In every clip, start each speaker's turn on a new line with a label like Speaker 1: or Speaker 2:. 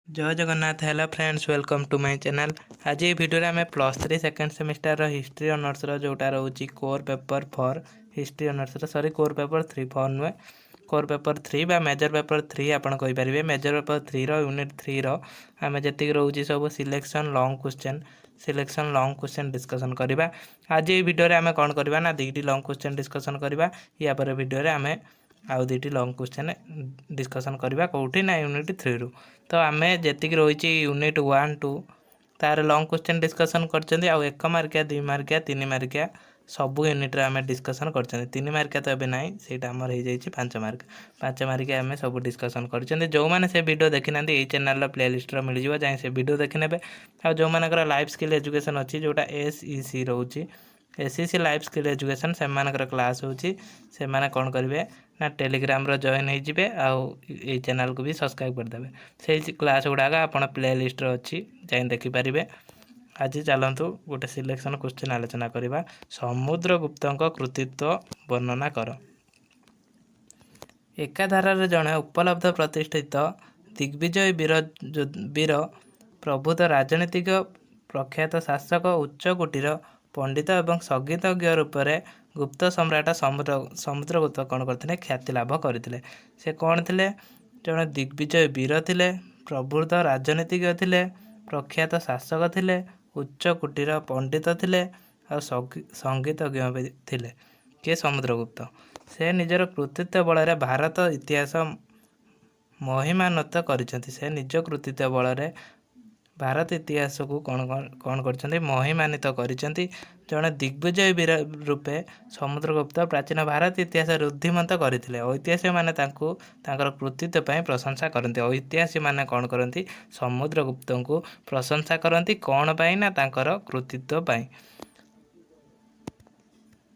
Speaker 1: जय Jagannath. Hello friends, welcome to my channel. आज ये वीडियो रे आम +3 सेकेंड सेमिस्टर हिस्ट्री ऑनर्स जोटा रोचे core paper 4 history honours sorry core paper 3 4 नुहे कोर पेपर 3 बा मेजर पेपर 3 आपन कहि परिबे। मेजर पेपर 3 रो यूनिट 3 रो आम जति रोचे सब सिलेक्शन लॉन्ग क्वेश्चन डिस्कशन करबा। आज ये वीडियो रे आम कोन करबा ना दुईटी लॉन्ग क्वेश्चन डिस्कशन करबा। या पर वीडियो रे आम आउ दुईटी लॉन्ग क्वेश्चन डिस्कशन करबा कोठी ना यूनिट 3 रु। तो आम जी रही यूनिट 1 2 तार लॉन्ग क्वेश्चन डिस्कसन कर आउ 1 मार्किया 2 मार्किया 3 मार्किया सबू यूनिट आम डिस्कसन कर 3 मार्किया तो ये ना से आमर हो जाए 5 मार्क 5 मार्किया आम सब डिस्कसन कर जो मैंने से वीडियो देखी ना ये चैनल प्लेलिस्ट मिल जाए से वीडियो देखी ने आ जो मानकर लाइफ स्किल एजुकेशन अच्छी जोटा SEC रोचे SEC लाइफ स्किल एजुकेशन से क्लास होची कौन करेंगे ना टेलीग्राम रो जॉइन हो आउ चैनल को भी सब्सक्राइब करदे से क्लास गुड़ाक आप प्ले लिस्ट अच्छी जाए देखिपारे। आज चलतु गोटे सिलेक्शन क्वेश्चन आलोचना करवा। समुद्रगुप्त कृतित्व वर्णना कर। एकाधार जड़े उपलब्ध प्रतिष्ठित दिग्विजय वीर प्रभुत राजनीतिक प्रख्यात शासक उच्चकोटीर पंडित एवं संगीतज्ञ रूप में गुप्त सम्राट समुद्रगुप्त कौन करते ख्याति लाभ करते। से कौन थे जड़े दिग्विजय वीर थे, प्रभुत राजनीतिज्ञ थे, प्रख्यात शासक थे, उच्चकोटीर पंडित थे और संगीतज्ञ भी थे। किए समुद्रगुप्त से निजर कृतित्व बल भारत इतिहास महिमान्वित कर निज कृतित्व बल भारत इतिहास को कौन कर महिमान्वित कर जड़े दिग्विजय वीर रूपे समुद्रगुप्त प्राचीन भारत इतिहास रुद्धिमंत करते। ऐतिहासिक माने कृतित्व प्रशंसा करते। ऐतिहासिक माने कौन करती समुद्रगुप्त को प्रशंसा करती कौन पाई ना कृतित्व पाई।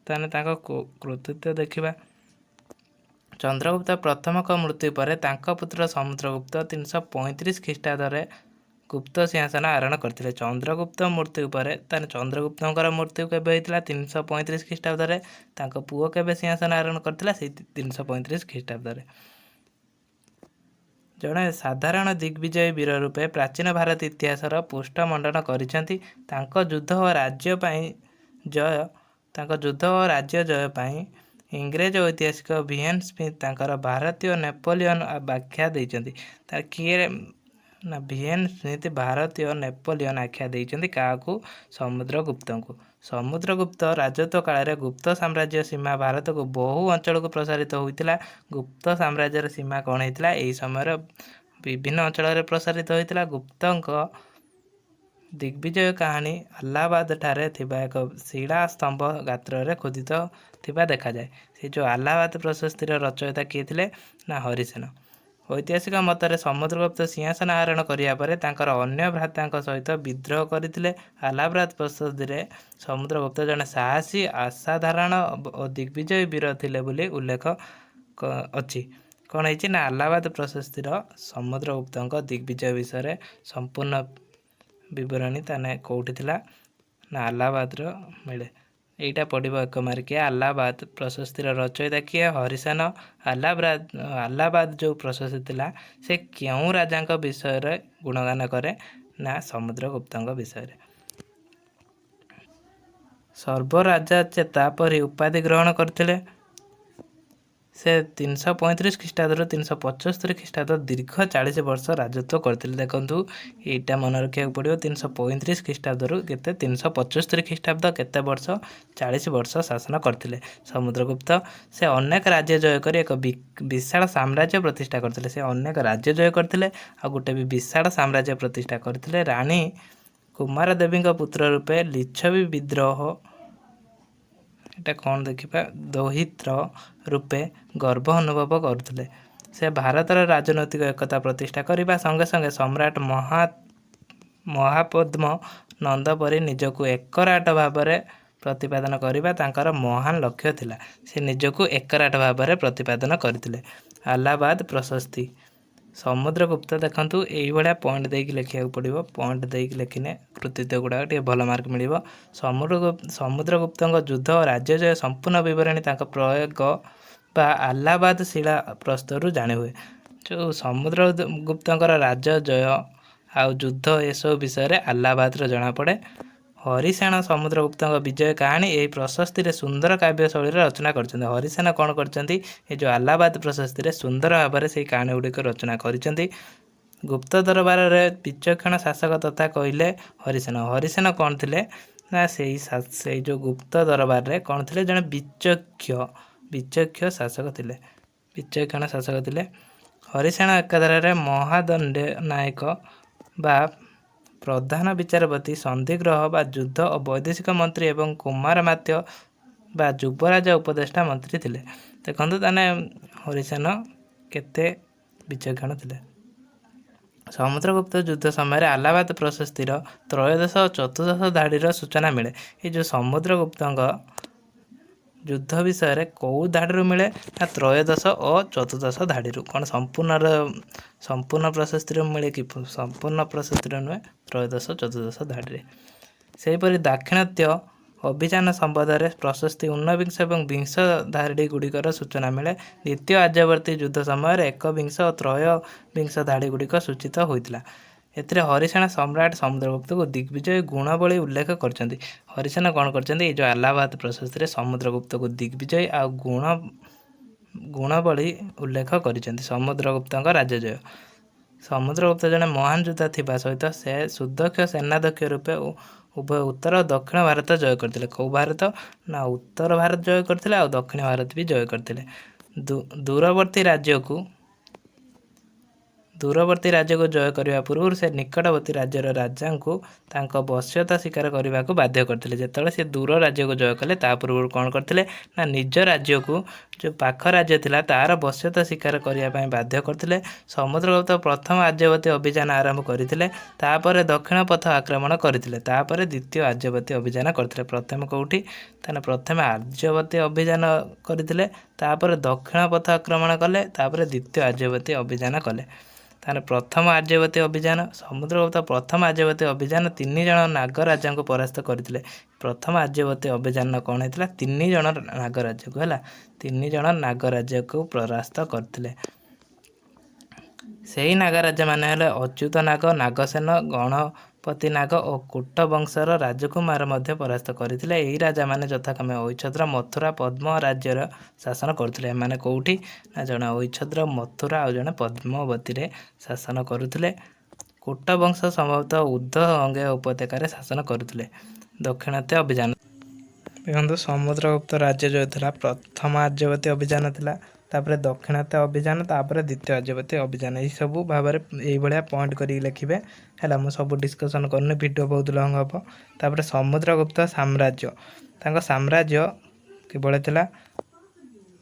Speaker 1: ताने कृतित्व देखिबा। चंद्रगुप्त प्रथम मृत्यु पर पुत्र समुद्रगुप्त 335 ख्रीष्टाब्द गुप्त सिंहासन आरोहण करते। चंद्रगुप्त मृत्यु पर चंद्रगुप्त मृत्यु केबे होइतिला 335 ख्रीष्टाब्द पुओ केबे सिंहासन आरोहण करथिला 335 ख्रीष्टाब्द। जड़े साधारण दिग्विजय वीर रूपे प्राचीन भारत इतिहास पुष्टमंडन करिसेंती। युद्ध और राज्य जय युद्ध और राज्य जय पाई इंग्रेज ऐतिहासिक VN स्मिथ भारतीय नेपोलियन व्याख्या देइचंती। किए ना VN स्मिथ भारतीय नेपोलियन आख्या देइचंती काकू समुद्रगुप्त को। समुद्रगुप्त राजत्व काल गुप्त साम्राज्य सीमा भारत को बहु अंचल को प्रसारित होता। गुप्त साम्राज्यर सीमा कौन होता यही समय विभिन्न अंचल प्रसारित होता। गुप्त दिग्विजय कहानी अलाहाबाद ठारे थिबा एक शिला स्तंभ गात्र खोदित थिबा देखा जाए। से जो अलाहाबाद प्रशस्तिर रचयिता किए थे ना हरिसेन। ऐतिहासिक मतरे समुद्रगुप्त सिंहासन आरोहण करने अन्य भ्राता सहित विद्रोह करते। अलाहाबाद प्रशस्ति समुद्रगुप्त जड़े साहसी असाधारण और दिग्विजय वीर थे बोली उल्लेख अच्छी। कौन है ना अलाहाबाद प्रशस्तिर समुद्रगुप्त दिग्विजय विषय संपूर्ण विवरणी ताने कौटी थिला ना अलाहाबाद मिले। यहीटा पड़ो 1 मार्किया। अलाहाबाद प्रशस्तिर रचयिता किए हरिसेन। अलाहाबाद जो प्रशस्ति थिला से क्यों राजा विषय गुणगान करे ना समुद्रगुप्त विषय। सर्वराजा चेता परी उपाधि ग्रहण करते। से 335 ख्रीष्टाब्द 375 ख्रीष्टाब्द दीर्घ 40 वर्ष राजत्व करते। देखु यहाँ मन रखा पड़ो 335 ख्रीष्टाब्द के 375 ख्रीष्टाब्द केते वर्ष 40 वर्ष शासन करते समुद्रगुप्त। से अनेक राज्य जय कर एक विशाल साम्राज्य प्रतिष्ठा करते। से अनेक राज्य जय करते आ गोटे भी विशाल साम्राज्य प्रतिष्ठा करते। रानी कुमार देवी पुत्र रूपे लिच्छवी विद्रोह एटा कौन देखिबा दौहित्र रूपे गर्व अनुभव करते। से भारतर राजनैतिक एकता प्रतिष्ठा करने संगे संगे सम्राट महापद्म नंद परी निजक एकराट भाव प्रतिपादन करने महान लक्ष्य थिला। से निजक एकराट भाव प्रतिपादन करते। अलाहाबाद प्रशस्ति समुद्रगुप्त देखु यही पॉइंट देकी लिखा पड़ो। पॉइंट देकी लिखिने कृतित्व गुड़ाक टे भल मार्क मिल। समुद्रगुप्त युद्ध और राज्य जय संपूर्ण विवरणी प्रयोग बा अलाहाबाद शिला प्रस्तरु जाणी हुए। जो समुद्रगुप्त राज्य जय आउ युद्ध एसबू विषय आलाहाबाद जनापड़े। हरिसेन समुद्रगुप्त विजय कहानी यही प्रशस्ति रे सुंदर काव्य शैली रचना कर। हरिसेन कौन कर जो आलाहाबाद प्रशस्ति रे सुंदर भाव से कहानी गुड़िक रचना कर। गुप्त दरबार रे विचक्षण शासक तथा कहले हरिसेन। हरिसेन कौन थे ना से जो गुप्त दरबार रे कौन थे जड़े विचक्ष शासक थे। विचक्षण शासक थे। हरिसेन एकाधारे महादंड नायक बा प्रधान विचारपति संधिग्रह बा युद्ध और वैदेशिक मंत्री एवं कुमारमात्य बा युवराज उपदेष्टा मंत्री थे। देखो ताने हरिसेन केते विचक्षण थे। समुद्रगुप्त युद्ध समय आलाहाबाद प्रशस्तिर त्रयोदश और चतुर्दश धाड़ीर सूचना मिले। ये जो समुद्रगुप्त युद्ध विषय कौ धाड़ी मिले ना त्रयोदश और चतुर्दश धाड़ी कौन संपूर्ण प्रशस्ति मिले कि संपूर्ण प्रशस्ति नुहे त्रयोदश चतुर्दश धाड़ी। सेहीपरि दाक्षिणात्य अभियान संबंध में प्रशस्ति ऊनविंश और विंश धाड़ी गुड़िकर सूचना मिले। द्वितीय आर्यवर्ती युद्ध समय एकविंश और त्रयोविंश धाड़ी गुड़िक सूचित होता। एथिरे हरिसेन सम्राट समुद्रगुप्त को दिग्विजय गुणबली उल्लेख कर। हरिसेन कौन कर जो आलाहाबाद प्रशस्ति समुद्रगुप्त को दिग्विजय आ गुणबली उल्लेख कर। समुद्रगुप्त राजजय समुद्रगुप्त जड़े महान योद्धा थिबा सहित से सुदक्ष सेनाध्यक्ष रूपे उभय उत्तर और दक्षिण भारत जय करते। कौ भारत ना उत्तर भारत जय करते और दक्षिण भारत भी जय करते। दूरवर्ती राज्य को जय करने पूर्व से निकटवर्ती राज्यर राजा को वश्यता स्वीकार करने को बाध्य करते। जिते से दूर राज्य को जय कले पूर्व कौन करते ना निज राज्य को जो पाख राज्य थिला तार वश्यता स्वीकार करने बाध्य करते। समुद्रगुप्त प्रथम आर्यवर्ती अभियान आरंभ करते दक्षिण पथ आक्रमण करते द्वितीय आर्यवर्ती अभियान करते। प्रथम कौटी प्रथम आर्यवर्ती अभियान करते दक्षिण पथ आक्रमण कले द्वितीय आर्यवर्ती अभियान कले। प्रथम आर्यवर्ती अभियान समुद्रगुप्त प्रथम आर्यवर्ती अभियान 3 जन नागराजा को परास्त करते। प्रथम आर्यवर्ती अभियान कौन होता 3 जन नागराजा को है 3 जन नागराजा को परास्त करते। से ही नागराजा माने अच्युत नाग नागसेन गणपति नाग और कूट वंशर राजकुमार मध्य परास्त करते। यही राजा माने यथाक्रमे ऐच्छद्र मथुरा पद्म राज्यर शासन करते। माने कौटी ना जड़े ऐच्छद्र मथुरा और जड़े पद्मवती रे शासन करुले। कूट वंश संभवतः उद्ध अंगे उपत्यकार शासन करुले। दक्षिणात्य अभियान देखो समुद्रगुप्त राज्य जो था प्रथम आर्यवर्ती अभियान था दक्षिणात्य अभियान द्वितीय आर्यवर्ती अभियान यही सब भाव में पॉइंट कर लिखे है। मुझे सब डिस्कसन करनी वीडियो बहुत लंग हम। तापर समुद्रगुप्त साम्राज्य साम्राज्य किभली था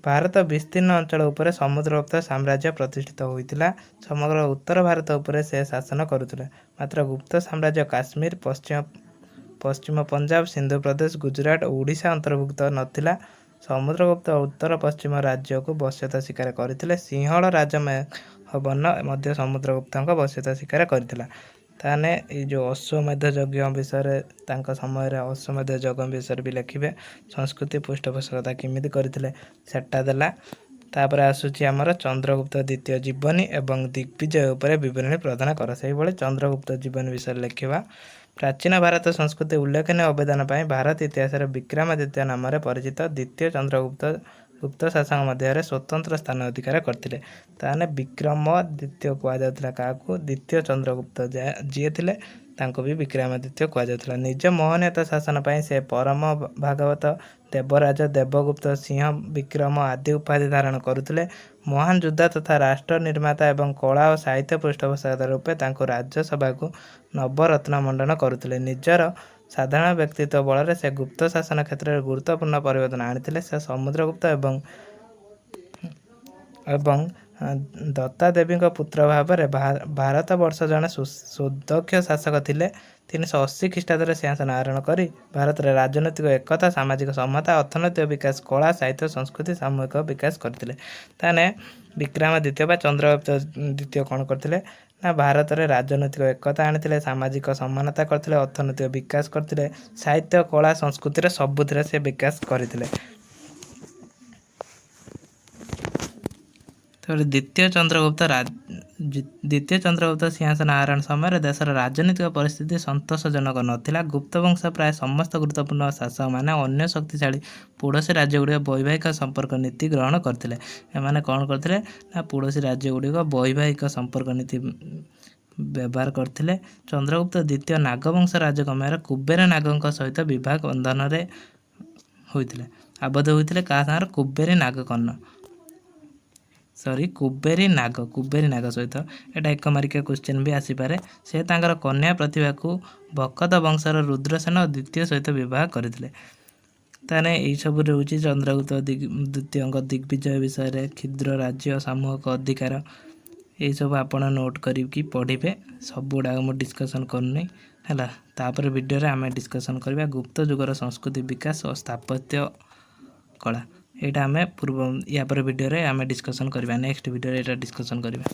Speaker 1: भारत विस्तीर्ण अंचल उपर समुद्रगुप्त साम्राज्य प्रतिष्ठित होता। समग्र उत्तर भारत उपर से शासन करुले। मात्र गुप्त साम्राज्य काश्मीर पश्चिम पंजाब सिंधु प्रदेश गुजरात और ओडिशा अंतर्भुक्त नथिला। समुद्रगुप्त उत्तर पश्चिम राज्य को वश्यता स्वीकार करते। सिंहल राजमहबन मध्य समुद्रगुप्त वश्यता स्वीकार करता। ताने ये जो अश्वमेध यज्ञ विषय समय अश्वमेध यज्ञ विषय भी लिखे। संस्कृति पृष्ठपोषकता केमिति करथिले सेटा देला। तापर आसुची आमर चंद्रगुप्त द्वितीय जीवनी एवं दिग्विजय उपर विवरणी प्रदान कर। से भाई चंद्रगुप्त जीवनी विषय लिखा। प्राचीन भारत संस्कृति उल्लेखनीय अवदान पर भारत इतिहास विक्रमादित्य नाम परिचित द्वितीय चंद्रगुप्त गुप्त शासक मध्य स्वतंत्र स्थान अधिकार करते। ताने विक्रमादित्य कहुला क्या द्वितीय चंद्रगुप्त जी थे भी विक्रमादित्य कहुला। निज मोहनीयता शासन पर से परम भागवत देवराज देवगुप्त सिंह विक्रम आदि उपाधि धारण करुले। महान योद्धा तथा राष्ट्र निर्माता एवं कला और साहित्य पृष्ठपोषकता रूपे राज्यसभा को नवरत्न मंडन करुले। निजर साधारण व्यक्तित्व बल से गुप्त शासन क्षेत्र में गुरुत्वपूर्ण परिवर्तन आनी। से समुद्रगुप्त एवं दत्ता देवी पुत्र भाव में भारत वर्ष जड़े सुदक्ष शासक थे। 380 ख्रीष्टाब्द सिंहासन आरोहण कर भारत में राजनैतिक एकता सामाजिक समता अर्थनैतिक विकास कला साहित्य संस्कृति सामूहिक विकास करते। ताने विक्रमादित्य बा चंद्रगुप्त द्वितीय कौन करते ना भारत में राजनैतिक एकता आनी सामाजिक समानता करते अर्थनैतिक विकास करते साहित्य कला संस्कृति सबुथ से विकास करते। द्वितीय चंद्रगुप्त सिंहासन आरोहण समय देशर राजनीतिक परिस्थिति संतोषजनक नाला। गुप्त वंश प्राय समस्त गुरुत्वपूर्ण शासक मैंने अन्य शक्तिशाली पड़ोसी राज्यगुड़िक वैवाहिक संपर्क नीति ग्रहण करते। एमाने कौन करते ना पड़ोसी राज्यगुड़िक वैवाहिक संपर्क नीति व्यवहार करते। चंद्रगुप्त द्वितीय नागवंश राजकमय कुबेर नागों सहित विवाह बंधन होते आबद्ध होते। क्या सागर कुबेरी नाग सहित एटा 1 मार्किया क्वेश्चन भी आसीपे। से तांकर कन्या प्रतिभा को भकत वंशर रुद्रसेन और द्वितीय सहित बह करते। ताने यही सब रोचे चंद्रगुप्त द्वितीय दिग्विजय विषय क्षुद्र राज्य सामूहिक अधिकार यही सब आपण नोट करी पढ़े। सब गुड़ा मुझे डिस्कसन करनी है। तापर वीडियो रे आमे डिस्कसन करबा गुप्त जुगर संस्कृति विकास और स्थापत्य कला। यहाँ आम पूर्व या वीडियो रे आमे डिस्कसन करबा। नेक्स्ट वीडियो रे एटा डिस्कसन करबा।